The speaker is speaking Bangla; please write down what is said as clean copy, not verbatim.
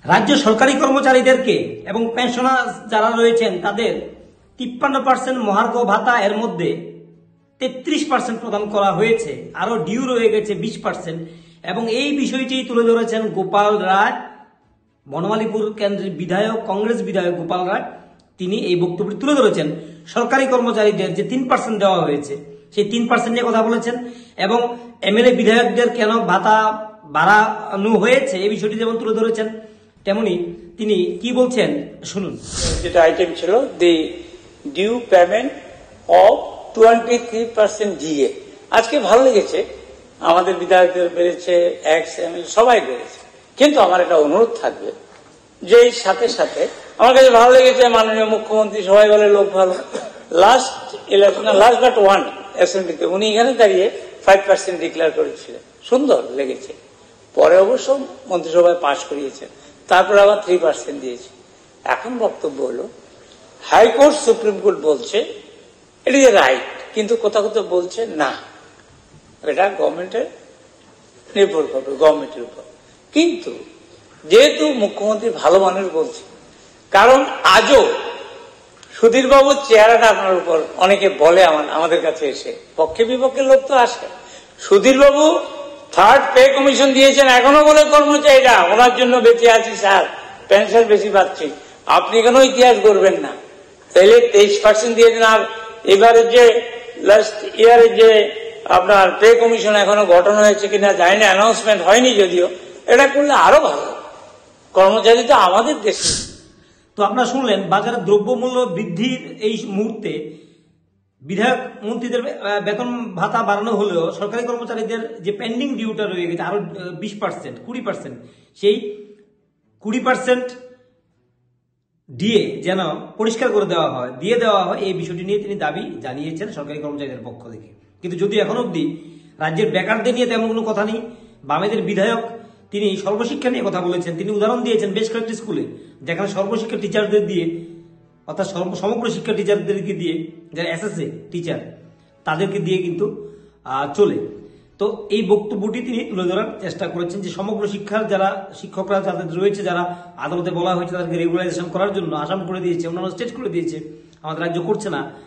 রাজ্য সরকারি কর্মচারীদেরকে এবং পেনশনার যারা রয়েছেন তাদের 53% মহার্ঘ ভাতা, এর মধ্যে 33% প্রদান করা হয়েছে, আরো ডিউ রয়ে গেছে 20%। এবং এই বিষয়টি তুলে ধরেছেন গোপাল রায়, বনমালীপুর কেন্দ্রের বিধায়ক, কংগ্রেস বিধায়ক গোপাল রায়। তিনি এই বক্তব্যটি তুলে ধরেছেন সরকারি কর্মচারীদের যে 3% দেওয়া হয়েছে সেই 3% নিয়ে কথা বলেছেন, এবং এমএলএ বিধায়কদের কেন ভাতা বাড়ানো হয়েছে এই বিষয়টি যেমন তুলে ধরেছেন, তেমনি তিনি কি বলছেন শুনুন। যেটা আইটেম ছিল দি ডিউ পেমেন্ট অফ 23% জিএ, আজকে ভালো লেগেছে, আমাদের বিধায়কদের বেড়েছে, এক্স এমএলএ সবাই বেড়েছে। কিন্তু আমার একটা অনুরোধ থাকবে যে সাথে সাথে আমার কাছে ভালো লেগেছে মাননীয় মুখ্যমন্ত্রী, সবাই বলে লোক ভালো, last election last but one অ্যাসেম্বলিতে উনি এখানে দাঁড়িয়ে 5% ডিক্লেয়ার করেছিলেন, সুন্দর লেগেছে। পরে অবশ্য মন্ত্রিসভায় পাশ করিয়েছেন, তারপর আবার 3% দিয়েছে। এখন বক্তব্য হলো হাইকোর্ট সুপ্রিম কোর্ট বলছে ইট ইজ রাইট, কিন্তু কোথাও কোথাও বলছে না, এটা গভর্নমেন্টের নির্ভর করবে, গভর্নমেন্টের উপর। কিন্তু যেহেতু মুখ্যমন্ত্রী ভালো মানুষ বলছে, কারণ আজও সুধীরবাবুর চেহারাটা আপনার উপর অনেকে বলে, আমাদের কাছে এসে পক্ষে বিপক্ষে লোক তো আসে, সুধীরবাবু থার্ড পে কমিশন দিয়েছেন, এখনো বলে কর্মচারীরা ওনার জন্য বেঁচে আছি স্যার, পেনশন বেশি পাচ্ছি, আপনি কেন ইতিহাস করবেন না? তাইলে 23% দিয়েছেন, আর এবারে যে লাস্ট ইয়ারে যে আপনার পে কমিশন এখনো গঠন হয়েছে কিনা জানি না, অ্যানাউন্সমেন্ট হয়নি যদিও, এটা করলে আরো ভালো। কর্মচারী তো আমাদের দেশে। তো আপনারা শুনলেন বাজারে দ্রব্যমূল্য বৃদ্ধির এই মুহূর্তে বিধায়ক মন্ত্রীদের বেতন ভাতা বাড়ানো হলেও সরকারি কর্মচারীদের যে পেন্ডিং ডিউটা রয়ে গেছে আরো 20% সেই 20% দিয়ে যেন পরিষ্কার করে দিয়ে দেওয়া হয় এই বিষয়টি নিয়ে তিনি দাবি জানিয়েছেন সরকারি কর্মচারীদের পক্ষ থেকে। কিন্তু যদি এখন অবধি রাজ্যের বেকারদের নিয়ে তেমন কোনো কথা নেই। বামেদের বিধায়ক তিনি সর্বশিক্ষা নিয়ে কথা বলেছেন, তিনি উদাহরণ দিয়েছেন বেশ কয়েকটি স্কুলে যেখানে সর্বশিক্ষা টিচারদের দিয়ে, অর্থাৎ সমগ্র শিক্ষা টিচারদেরকে দিয়ে, যারা এসএসএ টিচার তাদেরকে দিয়ে কিন্তু চলে। তো এই বক্তব্যটি তিনি তুলে ধরার চেষ্টা করেছেন যে সমগ্র শিক্ষার যারা শিক্ষকরা যাদের রয়েছে, যারা আদালতে বলা হয়েছে তাদেরকে রেগুলারাইজেশন করার জন্য আসাম করে দিয়েছে, অন্যান্য স্টেট করে দিয়েছে, আমাদের রাজ্য করছে না,